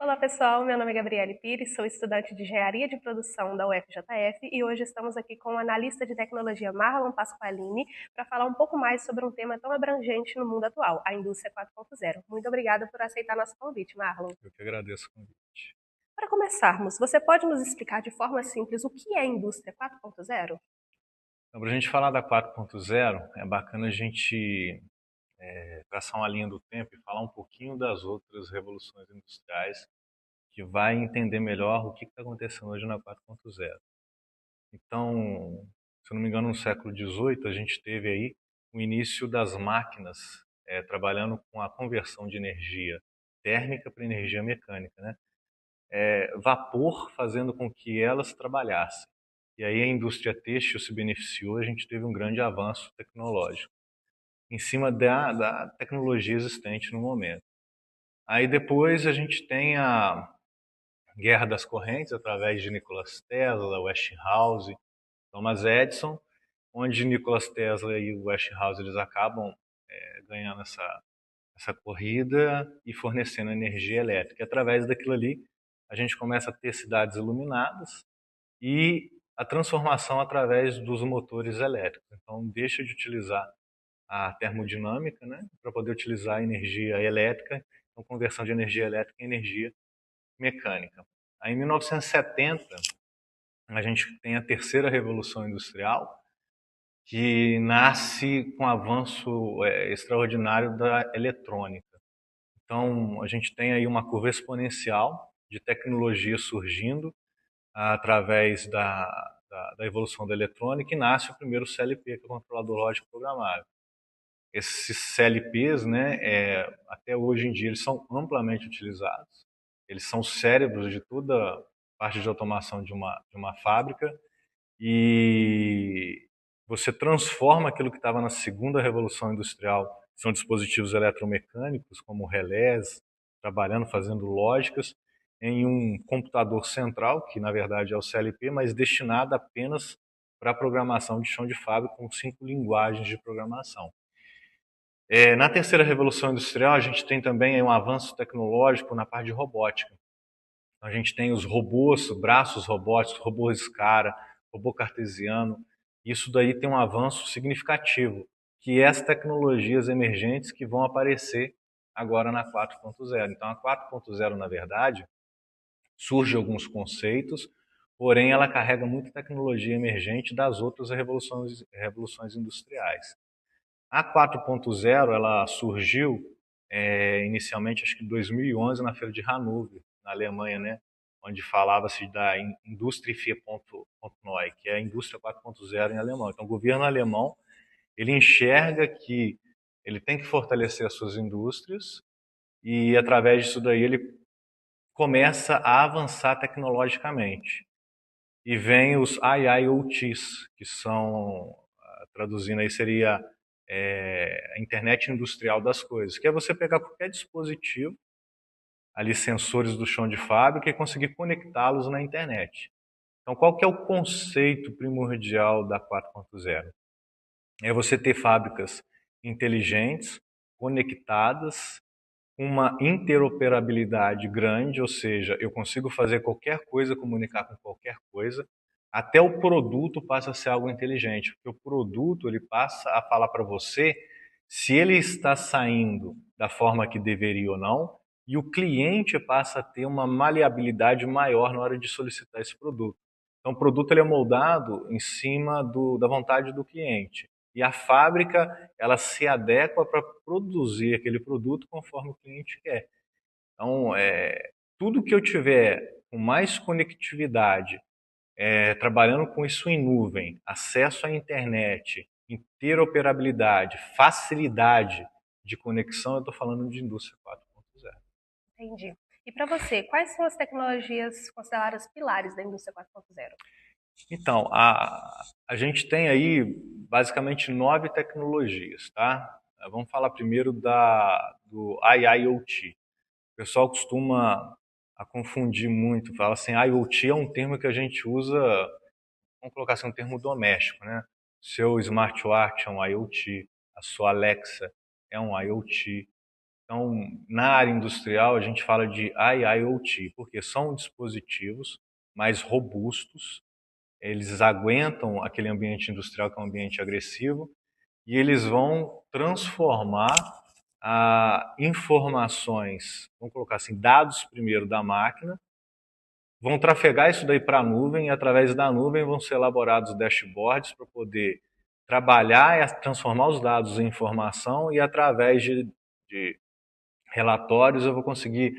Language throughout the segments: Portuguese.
Olá pessoal, meu nome é Gabriele Pires, sou estudante de Engenharia de Produção da UFJF e hoje estamos aqui com o analista de tecnologia Marlon Pasqualini para falar um pouco mais sobre um tema tão abrangente no mundo atual, a indústria 4.0. Muito obrigada por aceitar nosso convite, Marlon. Eu que agradeço o convite. Para começarmos, você pode nos explicar de forma simples o que é a indústria 4.0? Então, para a gente falar da 4.0, é bacana a gente traçar uma linha do tempo e falar um pouquinho das outras revoluções industriais, que vai entender melhor o que está acontecendo hoje na 4.0. Então, se eu não me engano, no século XVIII, a gente teve aí o início das máquinas trabalhando com a conversão de energia térmica para energia mecânica, né? Vapor fazendo com que elas trabalhassem. E aí a indústria têxtil se beneficiou, a gente teve um grande avanço tecnológico em cima da tecnologia existente no momento. Aí depois a gente tem a Guerra das Correntes, através de Nikola Tesla, Westinghouse, Thomas Edison, onde Nikola Tesla e Westinghouse eles acabam ganhando essa corrida e fornecendo energia elétrica. E através daquilo ali, a gente começa a ter cidades iluminadas e a transformação através dos motores elétricos. Então, deixa de utilizar a termodinâmica, né, para poder utilizar a energia elétrica, então conversão de energia elétrica em energia mecânica. Aí, em 1970, a gente tem a terceira revolução industrial, que nasce com o avanço extraordinário da eletrônica. Então, a gente tem aí uma curva exponencial de tecnologia surgindo através da evolução da eletrônica e nasce o primeiro CLP, que é o controlador lógico programável. Esses CLPs, né, até hoje em dia, eles são amplamente utilizados. Eles são cérebros de toda a parte de automação de uma fábrica e você transforma aquilo que estava na segunda revolução industrial, são dispositivos eletromecânicos, como relés, trabalhando, fazendo lógicas, em um computador central, que na verdade é o CLP, mas destinado apenas para a programação de chão de fábrica com 5 linguagens de programação. Na terceira revolução industrial, a gente tem também um avanço tecnológico na parte de robótica. A gente tem os robôs, braços robóticos, robô Scara, robô cartesiano. Isso daí tem um avanço significativo, que é as tecnologias emergentes que vão aparecer agora na 4.0. Então, a 4.0, na verdade, surge alguns conceitos, porém ela carrega muita tecnologia emergente das outras revoluções industriais. A 4.0 ela surgiu inicialmente, acho que em 2011, na feira de Hannover, na Alemanha, né? Onde falava-se da Industrie 4.0, que é a indústria 4.0 em alemão. Então, o governo alemão ele enxerga que ele tem que fortalecer as suas indústrias e, através disso daí, ele começa a avançar tecnologicamente. E vem os IIoTs, que são, traduzindo aí, seria a internet industrial das coisas, que é você pegar qualquer dispositivo, ali sensores do chão de fábrica, e conseguir conectá-los na internet. Então, qual que é o conceito primordial da 4.0? É você ter fábricas inteligentes, conectadas, uma interoperabilidade grande, ou seja, eu consigo fazer qualquer coisa, comunicar com qualquer coisa, até o produto passa a ser algo inteligente, porque o produto ele passa a falar para você se ele está saindo da forma que deveria ou não, e o cliente passa a ter uma maleabilidade maior na hora de solicitar esse produto. Então, o produto ele é moldado em cima da vontade do cliente. E a fábrica, ela se adequa para produzir aquele produto conforme o cliente quer. Então, tudo que eu tiver com mais conectividade, trabalhando com isso em nuvem, acesso à internet, interoperabilidade, facilidade de conexão, eu estou falando de indústria 4.0. Entendi. E para você, quais são as tecnologias consideradas pilares da indústria 4.0? Então, a gente tem aí basicamente 9 tecnologias, tá? Vamos falar primeiro do IIoT. O pessoal costuma a confundir muito, fala assim, IoT é um termo que a gente usa, vamos colocar assim, um termo doméstico, né? Seu smartwatch é um IoT, a sua Alexa é um IoT. Então, na área industrial, a gente fala de IIoT, porque são dispositivos mais robustos, eles aguentam aquele ambiente industrial que é um ambiente agressivo, e eles vão transformar informações, vamos colocar assim, dados primeiro da máquina, vão trafegar isso daí para a nuvem, e através da nuvem vão ser elaborados dashboards para poder trabalhar e transformar os dados em informação, e através de relatórios eu vou conseguir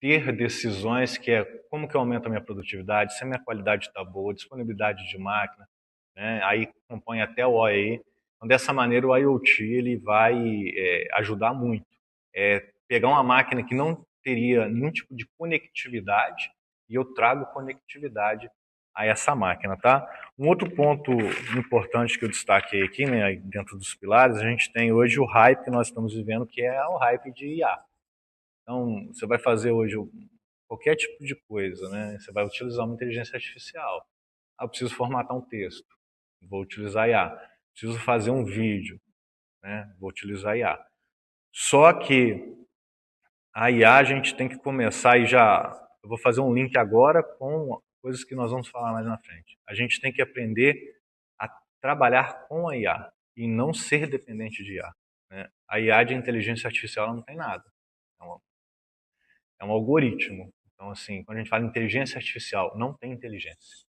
ter decisões que é como que eu aumento a minha produtividade, se a minha qualidade está boa, disponibilidade de máquina, né? Aí compõe até o OEE. Então, dessa maneira, o IoT ele vai ajudar muito. Pegar uma máquina que não teria nenhum tipo de conectividade e eu trago conectividade a essa máquina, tá? Um outro ponto importante que eu destaquei aqui, né, dentro dos pilares, a gente tem hoje o hype que nós estamos vivendo, que é o hype de IA. Então, você vai fazer hoje qualquer tipo de coisa, né? Você vai utilizar uma inteligência artificial. Ah, eu preciso formatar um texto, vou utilizar IA. Preciso fazer um vídeo, né? Vou utilizar IA. Só que a IA a gente tem que começar e já... Eu vou fazer um link agora com coisas que nós vamos falar mais na frente. A gente tem que aprender a trabalhar com a IA e não ser dependente de IA, né? A IA de inteligência artificial não tem nada. É um algoritmo. Então, assim, quando a gente fala em inteligência artificial, não tem inteligência.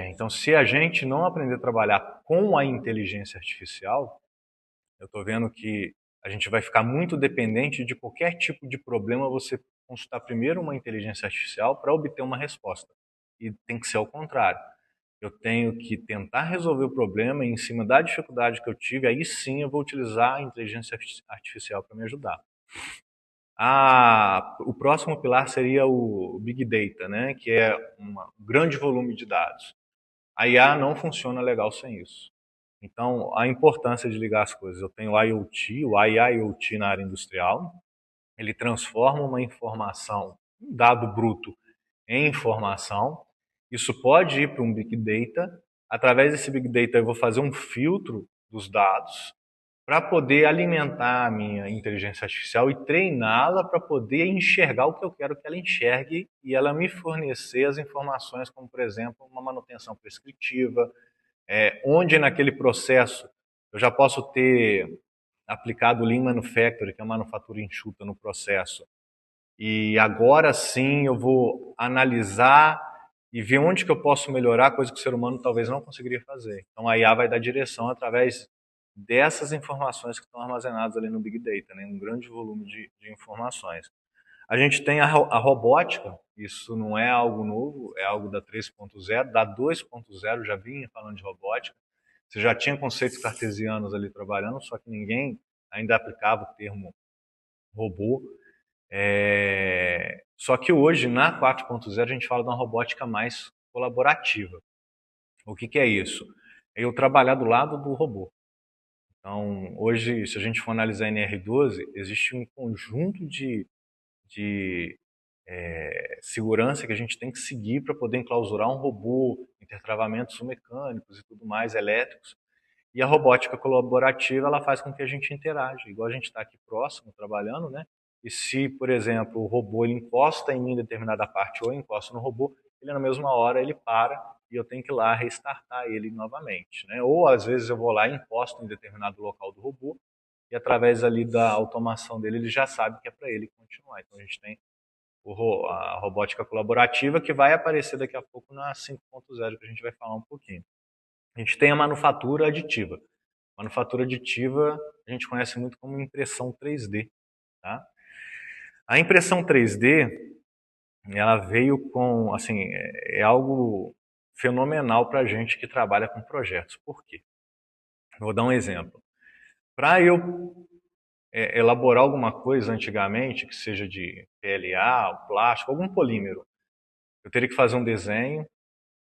Então, se a gente não aprender a trabalhar com a inteligência artificial, eu estou vendo que a gente vai ficar muito dependente de qualquer tipo de problema você consultar primeiro uma inteligência artificial para obter uma resposta. E tem que ser ao contrário. Eu tenho que tentar resolver o problema e, em cima da dificuldade que eu tive, aí sim eu vou utilizar a inteligência artificial para me ajudar. O próximo pilar seria o Big Data, né, que é um grande volume de dados. A IA não funciona legal sem isso. Então, a importância de ligar as coisas. Eu tenho o IoT, o IIoT na área industrial. Ele transforma uma informação, um dado bruto, em informação. Isso pode ir para um Big Data. Através desse Big Data, eu vou fazer um filtro dos dados para poder alimentar a minha inteligência artificial e treiná-la para poder enxergar o que eu quero que ela enxergue e ela me fornecer as informações, como, por exemplo, uma manutenção prescritiva, onde naquele processo eu já posso ter aplicado o Lean Manufacturing, que é a manufatura enxuta no processo, e agora sim eu vou analisar e ver onde que eu posso melhorar, coisa que o ser humano talvez não conseguiria fazer. Então a IA vai dar direção através dessas informações que estão armazenadas ali no Big Data, né? Um grande volume de informações. A gente tem a robótica, isso não é algo novo, é algo da 3.0, da 2.0 já vinha falando de robótica. Você já tinha conceitos cartesianos ali trabalhando, só que ninguém ainda aplicava o termo robô. Só que hoje, na 4.0, a gente fala de uma robótica mais colaborativa. O que é isso? É eu trabalhar do lado do robô. Então, hoje, se a gente for analisar a NR12, existe um conjunto de segurança que a gente tem que seguir para poder enclausurar um robô, intertravamentos mecânicos e tudo mais, elétricos. E a robótica colaborativa, ela faz com que a gente interaja, igual a gente está aqui próximo, trabalhando, né? E se, por exemplo, o robô ele encosta em mim em determinada parte ou eu encosto no robô, ele na mesma hora ele para e eu tenho que ir lá restartar ele novamente, né? Ou às vezes eu vou lá e encosto em determinado local do robô e através ali da automação dele ele já sabe que é para ele continuar. Então a gente tem a robótica colaborativa que vai aparecer daqui a pouco na 5.0 que a gente vai falar um pouquinho. A gente tem a manufatura aditiva. Manufatura aditiva a gente conhece muito como impressão 3D. Tá? A impressão 3D ela veio com, assim, é algo fenomenal para a gente que trabalha com projetos. Por quê? Vou dar um exemplo. Para eu elaborar alguma coisa antigamente, que seja de PLA, plástico, algum polímero, eu teria que fazer um desenho,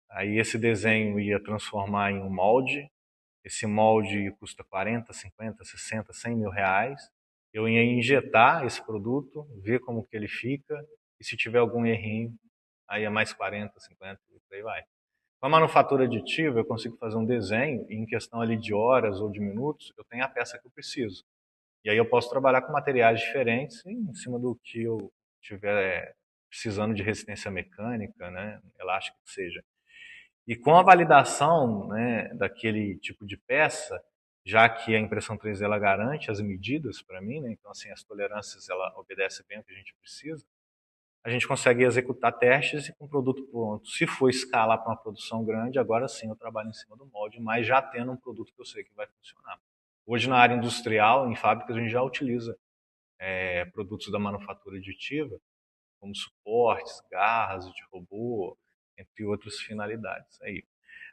aí esse desenho ia transformar em um molde, esse molde custa 40, 50, 60, 100 mil reais, eu ia injetar esse produto, ver como que ele fica, e se tiver algum errinho, aí é mais 40, 50, e por aí vai. Com a manufatura aditiva, eu consigo fazer um desenho e em questão ali de horas ou de minutos, eu tenho a peça que eu preciso. E aí eu posso trabalhar com materiais diferentes em cima do que eu estiver precisando de resistência mecânica, né, elástica que seja. E com a validação, né, daquele tipo de peça, já que a impressão 3D ela garante as medidas para mim, né, então assim, as tolerâncias ela obedece bem o que a gente precisa, a gente consegue executar testes e com o produto pronto. Se for escalar para uma produção grande, agora sim eu trabalho em cima do molde, mas já tendo um produto que eu sei que vai funcionar. Hoje na área industrial, em fábricas, a gente já utiliza produtos da manufatura aditiva, como suportes, garras de robô, entre outras finalidades. Aí.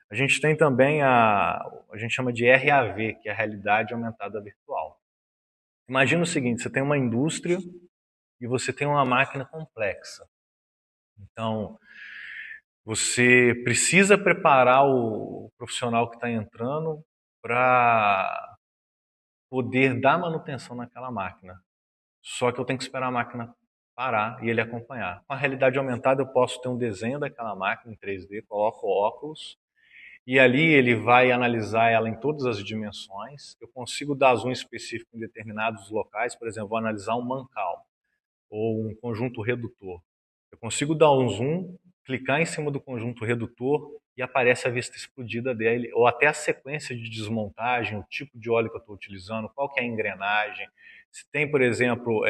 A gente tem também a gente chama de RAV, que é a realidade aumentada virtual. Imagina o seguinte, você tem uma indústria e você tem uma máquina complexa. Então, você precisa preparar o profissional que está entrando para poder dar manutenção naquela máquina. Só que eu tenho que esperar a máquina parar e ele acompanhar. Com a realidade aumentada, eu posso ter um desenho daquela máquina em 3D, coloco óculos e ali ele vai analisar ela em todas as dimensões. Eu consigo dar zoom específico em determinados locais, por exemplo, vou analisar um mancal ou um conjunto redutor. Eu consigo dar um zoom, clicar em cima do conjunto redutor e aparece a vista explodida dele, ou até a sequência de desmontagem, o tipo de óleo que eu estou utilizando, qual que é a engrenagem. Se tem, por exemplo,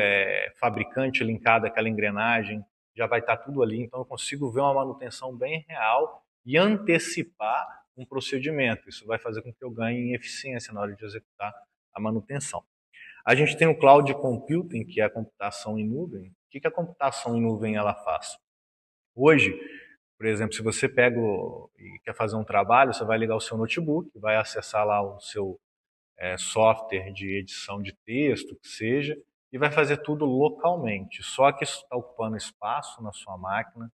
fabricante linkado àquela engrenagem, já vai estar tudo ali. Então eu consigo ver uma manutenção bem real e antecipar um procedimento. Isso vai fazer com que eu ganhe em eficiência na hora de executar a manutenção. A gente tem o Cloud Computing, que é a computação em nuvem. O que a computação em nuvem ela faz? Hoje, por exemplo, se você pega e quer fazer um trabalho, você vai ligar o seu notebook, vai acessar lá o seu software de edição de texto, que seja, e vai fazer tudo localmente. Só que isso está ocupando espaço na sua máquina.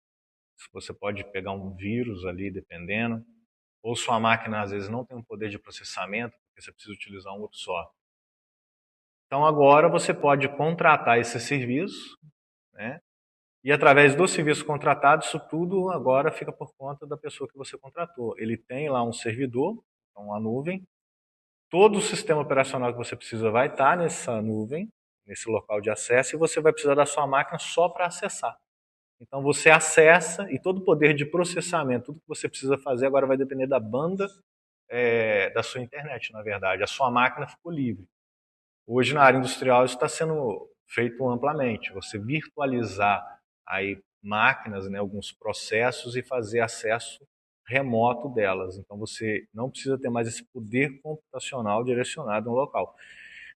Você pode pegar um vírus ali, dependendo. Ou sua máquina, às vezes, não tem um poder de processamento, porque você precisa utilizar um outro software. Então agora você pode contratar esse serviço, né? E através do serviço contratado, isso tudo agora fica por conta da pessoa que você contratou. Ele tem lá um servidor, uma nuvem, todo o sistema operacional que você precisa vai estar nessa nuvem, nesse local de acesso, e você vai precisar da sua máquina só para acessar. Então você acessa e todo o poder de processamento, tudo que você precisa fazer agora vai depender da banda da sua internet, na verdade. A sua máquina ficou livre. Hoje, na área industrial, isso está sendo feito amplamente. Você virtualizar aí máquinas, né, alguns processos e fazer acesso remoto delas. Então, você não precisa ter mais esse poder computacional direcionado no local.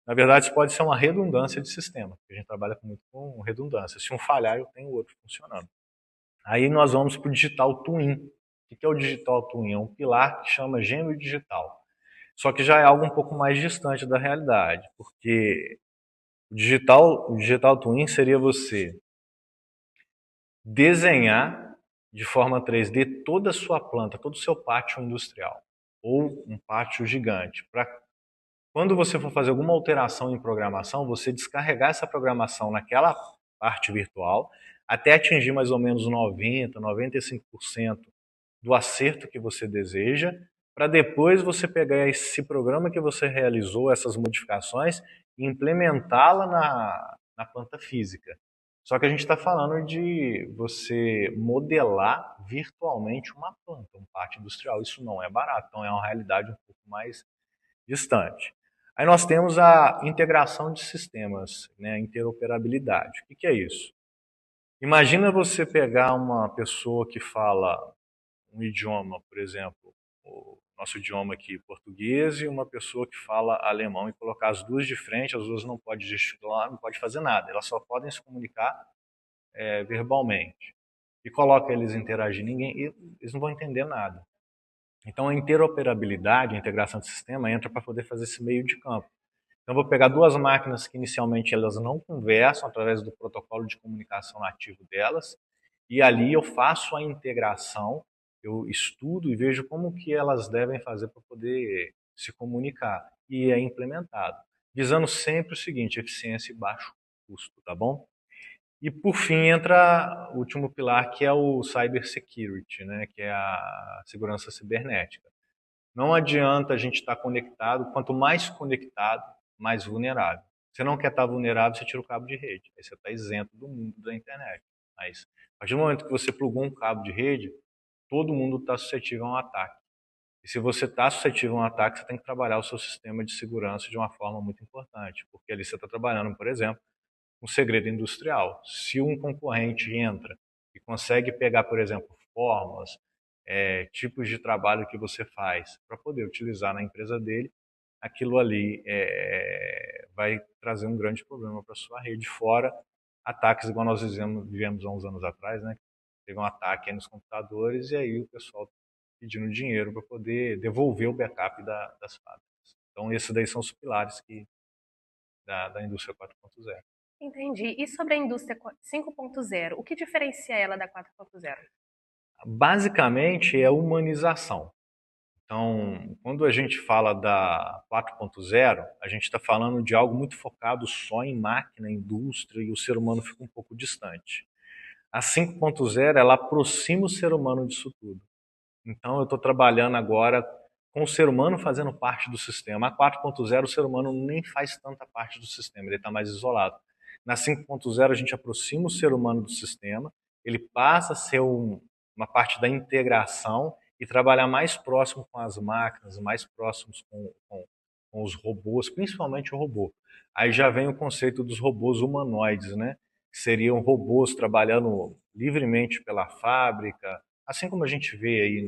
Na verdade, isso pode ser uma redundância de sistema, porque a gente trabalha muito com redundância. Se um falhar, eu tenho o outro funcionando. Aí nós vamos para o Digital Twin. O que é o Digital Twin? É um pilar que chama gêmeo digital. Só que já é algo um pouco mais distante da realidade, porque o digital twin seria você desenhar de forma 3D toda a sua planta, todo o seu pátio industrial, ou um pátio gigante, para quando você for fazer alguma alteração em programação, você descarregar essa programação naquela parte virtual, até atingir mais ou menos 90, 95% do acerto que você deseja, para depois você pegar esse programa que você realizou, essas modificações, e implementá-la na planta física. Só que a gente está falando de você modelar virtualmente uma planta, um pátio industrial. Isso não é barato, então é uma realidade um pouco mais distante. Aí nós temos a integração de sistemas, né, a interoperabilidade. O que é isso? Imagina você pegar uma pessoa que fala um idioma, por exemplo, o nosso idioma aqui, português, e uma pessoa que fala alemão e colocar as duas de frente, as duas não podem gesticular, não podem fazer nada, elas só podem se comunicar verbalmente. E coloca eles interagir, eles não vão entender nada. Então a interoperabilidade, a integração de sistema entra para poder fazer esse meio de campo. Então, eu vou pegar duas máquinas que inicialmente elas não conversam através do protocolo de comunicação nativo delas, e ali eu faço a integração, eu estudo e vejo como que elas devem fazer para poder se comunicar, e é implementado, visando sempre o seguinte, eficiência e baixo custo, tá bom? E por fim entra o último pilar, que é o cybersecurity, né, que é a segurança cibernética. Não adianta a gente estar conectado, quanto mais conectado, mais vulnerável. Você não quer estar vulnerável, você tira o cabo de rede. Aí você está isento do mundo da internet. Mas a partir do momento que você plugou um cabo de rede, todo mundo está suscetível a um ataque. E se você está suscetível a um ataque, você tem que trabalhar o seu sistema de segurança de uma forma muito importante, porque ali você está trabalhando, por exemplo, um segredo industrial. Se um concorrente entra e consegue pegar, por exemplo, formas, tipos de trabalho que você faz para poder utilizar na empresa dele, aquilo ali vai trazer um grande problema para a sua rede, fora ataques igual nós vivemos há uns anos atrás, né? Teve um ataque aí nos computadores e aí o pessoal pedindo dinheiro para poder devolver o backup das fábricas. Então, esses daí são os pilares da indústria 4.0. Entendi. E sobre a indústria 5.0, o que diferencia ela da 4.0? Basicamente, é humanização. Então, quando a gente fala da 4.0, a gente está falando de algo muito focado só em máquina, indústria, e o ser humano fica um pouco distante. A 5.0, ela aproxima o ser humano disso tudo. Então, eu estou trabalhando agora com o ser humano fazendo parte do sistema. A 4.0, o ser humano nem faz tanta parte do sistema, ele está mais isolado. Na 5.0, a gente aproxima o ser humano do sistema, ele passa a ser uma parte da integração e trabalhar mais próximo com as máquinas, mais próximos com os robôs, principalmente o robô. Aí já vem o conceito dos robôs humanoides, né? Que seriam robôs trabalhando livremente pela fábrica, assim como a gente vê aí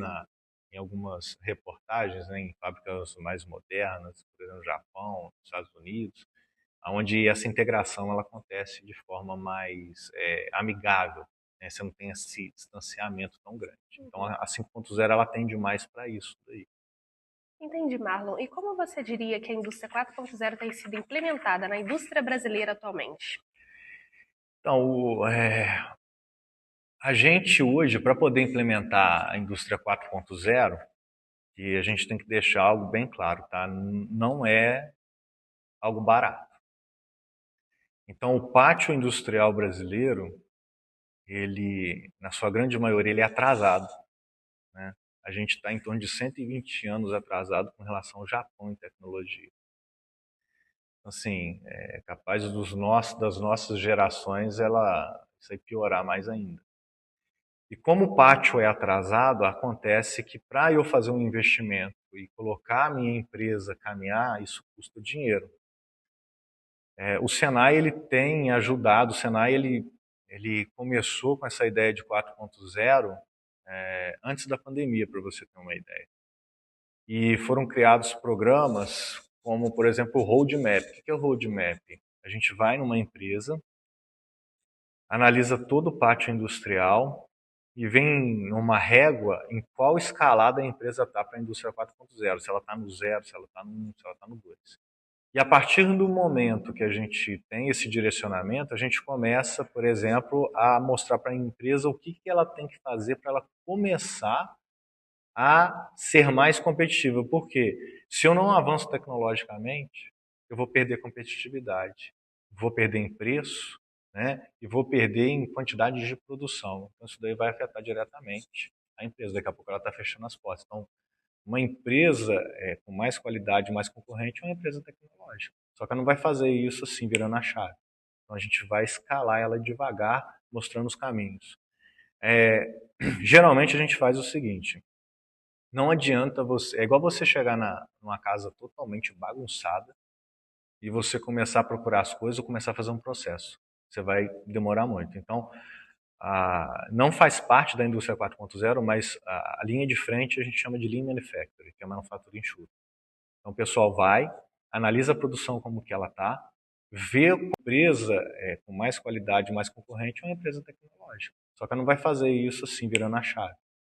em algumas reportagens, né, em fábricas mais modernas, por exemplo, no Japão, nos Estados Unidos, onde essa integração ela acontece de forma mais amigável, né? Você não tem esse distanciamento tão grande. Então a 5.0 ela tende mais para isso daí. Entendi, Marlon. E como você diria que a indústria 4.0 tem sido implementada na indústria brasileira atualmente? Então, a gente hoje, para poder implementar a indústria 4.0, que a gente tem que deixar algo bem claro, tá? Não é algo barato. Então, o pátio industrial brasileiro, ele, na sua grande maioria, ele é atrasado, né? A gente está em torno de 120 anos atrasado com relação ao Japão em tecnologia. Assim, é capaz das nossas gerações isso aí piorar mais ainda. E como o pátio é atrasado, acontece que para eu fazer um investimento e colocar a minha empresa caminhar, isso custa dinheiro. O Senai ele tem ajudado, o Senai ele começou com essa ideia de 4.0 antes da pandemia, para você ter uma ideia. E foram criados programas como, por exemplo, o Roadmap. O que é o Roadmap? A gente vai numa empresa, analisa todo o pátio industrial e vem numa régua em qual escalada a empresa está para a indústria 4.0. Se ela está no 0, se ela está no 1, se ela está no 2. E a partir do momento que a gente tem esse direcionamento, a gente começa, por exemplo, a mostrar para a empresa o que ela tem que fazer para ela começar a ser mais competitiva. Porque se eu não avanço tecnologicamente, eu vou perder competitividade, vou perder em preço, né? E vou perder em quantidade de produção. Então isso daí vai afetar diretamente a empresa. Daqui a pouco ela está fechando as portas. Então, uma empresa com mais qualidade, mais concorrente, é uma empresa tecnológica. Só que ela não vai fazer isso assim, virando a chave. Então a gente vai escalar ela devagar, mostrando os caminhos. Geralmente a gente faz o seguinte: não adianta você. É igual você chegar numa casa totalmente bagunçada e você começar a procurar as coisas ou começar a fazer um processo. Você vai demorar muito. Então, não faz parte da indústria 4.0, mas a linha de frente a gente chama de Lean Manufacturing, que é a manufatura enxuta. Então, o pessoal vai, analisa a produção como que ela está, vê a empresa com mais qualidade, mais concorrente, é uma empresa tecnológica. Só que ela não vai fazer isso assim, virando a chave.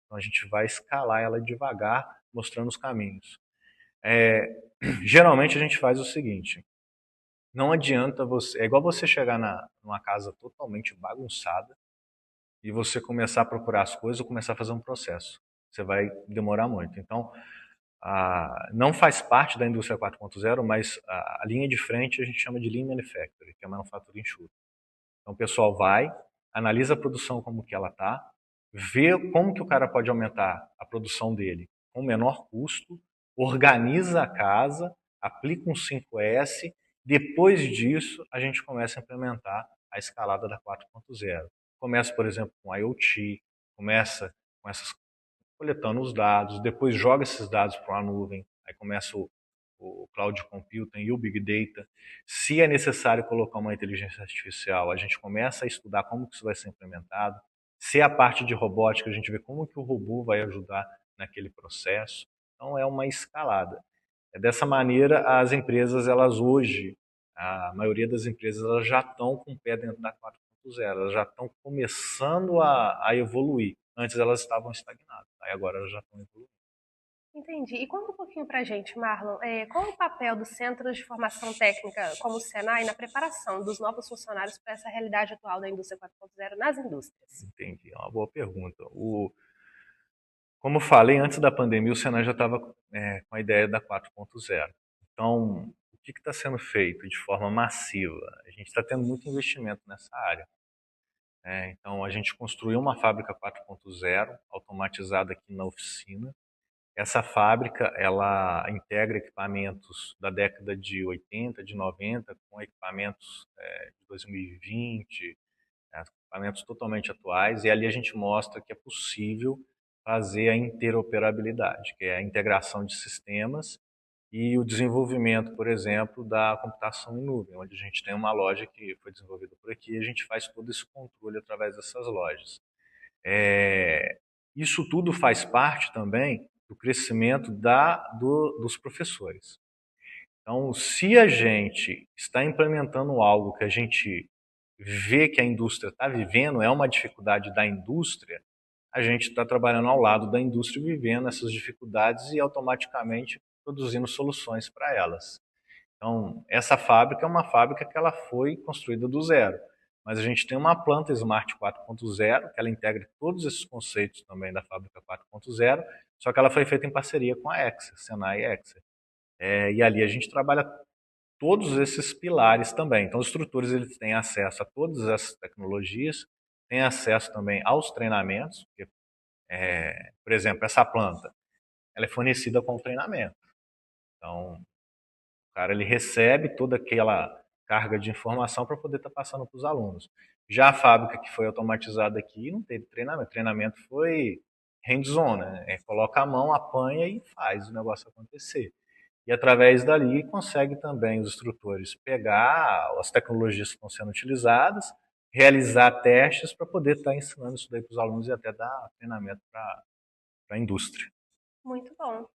Então, a gente vai escalar ela devagar, mostrando os caminhos. Geralmente, a gente faz o seguinte: não adianta você. É igual você chegar numa casa totalmente bagunçada e você começar a procurar as coisas ou começar a fazer um processo. Você vai demorar muito. Então, não faz parte da indústria 4.0, mas a linha de frente a gente chama de Lean Manufacturing, que é a manufatura enxuta. Então o pessoal vai, analisa a produção como que ela está, vê como que o cara pode aumentar a produção dele com menor custo, organiza a casa, aplica um 5S Depois disso, a gente começa a implementar a escalada da 4.0. Começa, por exemplo, com IoT, começa com essas coletando os dados, depois joga esses dados para uma nuvem, aí começa o cloud computing e o big data. Se é necessário colocar uma inteligência artificial, a gente começa a estudar como que isso vai ser implementado. Se é a parte de robótica, a gente vê como que o robô vai ajudar naquele processo. Então é uma escalada. Dessa maneira, as empresas, elas hoje, a maioria das empresas, elas já estão com o pé dentro da 4.0, elas já estão começando a evoluir. Antes elas estavam estagnadas, aí agora elas já estão evoluindo. Entendi. E conta um pouquinho para a gente, Marlon, qual é o papel dos centros de formação técnica, como o Senai, na preparação dos novos funcionários para essa realidade atual da indústria 4.0 nas indústrias? Entendi, é uma boa pergunta. Como eu falei, antes da pandemia, o Senai já estava com a ideia da 4.0. Então, o que está sendo feito de forma massiva? A gente está tendo muito investimento nessa área. Então, a gente construiu uma fábrica 4.0 automatizada aqui na oficina. Essa fábrica, ela integra equipamentos da década de 80, de 90, com equipamentos de 2020, equipamentos totalmente atuais, e ali a gente mostra que é possível fazer a interoperabilidade, que é a integração de sistemas e o desenvolvimento, por exemplo, da computação em nuvem, onde a gente tem uma loja que foi desenvolvida por aqui e a gente faz todo esse controle através dessas lojas. Isso tudo faz parte também do crescimento dos professores. Então, se a gente está implementando algo que a gente vê que a indústria está vivendo, é uma dificuldade da indústria, a gente está trabalhando ao lado da indústria, vivendo essas dificuldades e automaticamente produzindo soluções para elas. Então, essa fábrica é uma fábrica que ela foi construída do zero. Mas a gente tem uma planta Smart 4.0, que ela integra todos esses conceitos também da fábrica 4.0, só que ela foi feita em parceria com a Exer, Senai e Exer. E ali a gente trabalha todos esses pilares também. Então, os instrutores eles têm acesso a todas essas tecnologias, têm acesso também aos treinamentos, porque, por exemplo, essa planta, ela é fornecida com treinamento. Então, o cara ele recebe toda aquela carga de informação para poder estar passando para os alunos. Já a fábrica que foi automatizada aqui não teve treinamento. O treinamento foi hands-on, né? Coloca a mão, apanha e faz o negócio acontecer. E através dali consegue também os instrutores pegar as tecnologias que estão sendo utilizadas, realizar testes para poder estar ensinando isso daí para os alunos e até dar treinamento para a indústria. Muito bom.